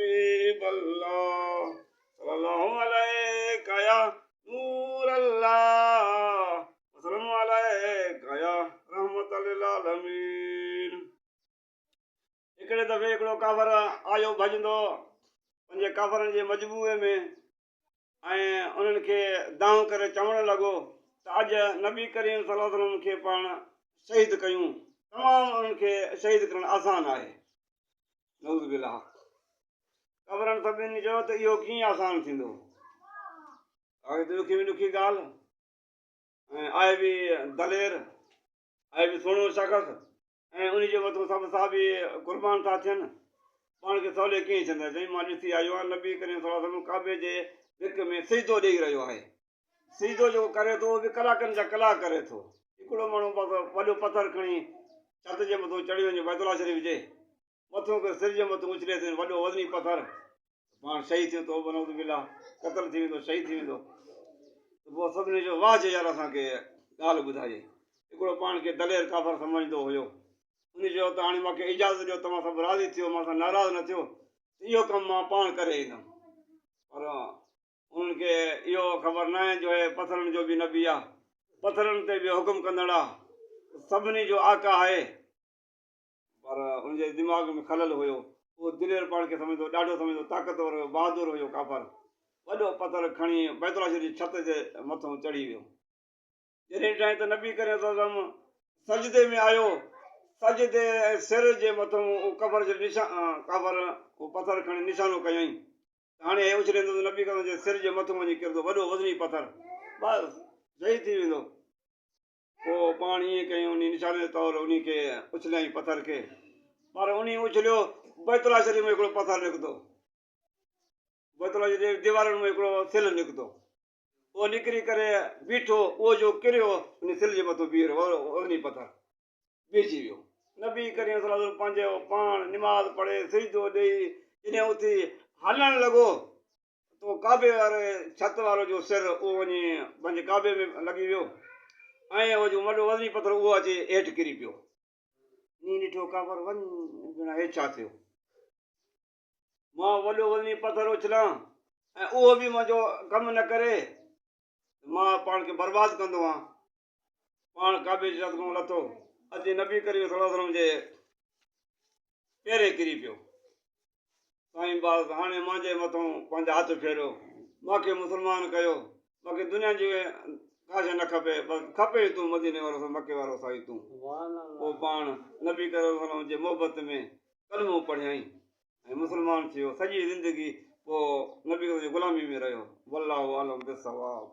हबीब अल्लाह सल्लल्लाहु अलैका या नूर अल्लाह वसल्लम अलैका या रहमतल लिल आलमीन। हिकिड़े दफ़े हिकिड़ो काफ़र आयो भॼंदो पंहिंजे काफ़रनि जे मजमूए में ऐं उन्हनि खे दाऊं करे चवणु लॻो त अॼु नबी करीम सल्लल्लाहु अलैहि वसल्लम खे पाण शहीद कयूं, तमामु उन्हनि खे शहीद करणु आसान आहे। नऊज़ बिल्लाह। काफ़रनि सभिनी चयो त इहो कीअं आसान थींदो, आहे त ॾुखी में ॾुखी ॻाल्हि, ऐं आहे बि दलेर, आहे बि सुहिणो शख़्स, ऐं उन जे मथां सभु साहबी क़ुर्बान था थियनि, पाण खे सवले कीअं थींदा। चई मां ॾिसी आयो आहियां नबी करीम सल्लल्लाहु अलैहि वसल्लम काबे जे भिक में सिजदो ॾेई रहियो आहे। सिजदो जेको करे थो उहो बि कलाकनि जा कलाक करे थो। हिकिड़ो माण्हू वॾो पथर खणी छत जे मथां चढ़ी वञे बैतुल्लाह शरीफ़ जे मथां सिर जे मथां उछले थो वॾो वज़नी पथर, पाण शहीद थियो थो नऊज़ बिल्लाह, क़तल थी वेंदो, शहीद थी वेंदो। पोइ सभिनी जो वाह जे यार असांखे ॻाल्हि ॿुधाई। हिकिड़ो पाण खे दलेर काफ़र सम्झंदो हुयो, उन चयो त हाणे मूंखे इजाज़त ॾियो, तव्हां सभु राज़ी थियो, मां सां नाराज़ न थियो, इहो कमु मां पाण करे ईंदुमि। पर उन्हनि खे इहो ख़बर न आहे जो आहे पथरनि जो बि नबी आहे, पथरनि ते बि हुकुम कंदड़ आहे, सभिनी जो आका आहे। पर उनजे दिमाग़ में खलल हुयो, उहो दिलेर पाण खे सम्झंदो, ॾाढो सम्झंदो, ताक़तवर हुयो, बहादुर हुयो काफ़र। वॾो पथर खणी बैतुल्लाह शरीफ़ जी छत जे मथां चढ़ी वियो। जॾहिं ताईं त नबी करे सजदे में आयो, सजदे सिर जे मथां कबर जो काफ़र पथर खणी निशानो कयईं, हाणे हे उछलेंदो त नबी करे जे सिर जे मथां वञी किरंदो, वॾो वज़नी पथर, बसि सही थी वेंदो। पोइ पाण ईअं कयूं, उन निशाने तौरु उन खे उछलियईं पथर खे, पर उन उछलियो बैतुल्लाह शरीफ़ में हिकिड़ो पथर निकितो, बैतुल्लाह शरीफ़ दीवारुनि में हिकिड़ो सिल निकितो, उहो निकिरी करे बीठो, उहो जो किरियो उन सिल जे मथां बीह रहियो, वज़नी पथर बीहजी वियो। नबी करीम सल्लल्लाहु अलैहि वसल्लम पंहिंजो पाण निमाज़ पढ़े सिजदो ॾेई जॾहिं उथी हलणु लॻो त काबे वारे छत वारो जो सिर उहो वञी पंहिंजे काबे में लॻी वियो, ऐं उहो जो वॾो वज़नी पथर उहो अची हेठि किरी पियो। नी ॾिठो काफ़र, वञ हे छा थियो, मां वॾो वज़नी पथर उछलां ऐं उहो बि मुंहिंजो कमु न करे, मां पाण खे बर्बादु कंदो आहियां। पाण काबे जी छत खां लथो, अची नबी करीम सल्लल्लाहु अलैहि वसल्लम जे पेरे किरी पियो। साईं बास हाणे मुंहिंजे मथां पंहिंजा हथ फेरियो, मूंखे मुस्लमान कयो, मूंखे दुनिया जी का शइ न खपे, बसि खपे तूं मदीने वारो मके वारो साईं तूं। पोइ पाण नबी करीम जे मोहबत में कलमो पढ़ियईं ऐं मुस्लमान थियो, सॼी ज़िंदगी पोइ नबी जी ग़ुलामी में रहियो। वल्लाहु आलम बिस्सवाब।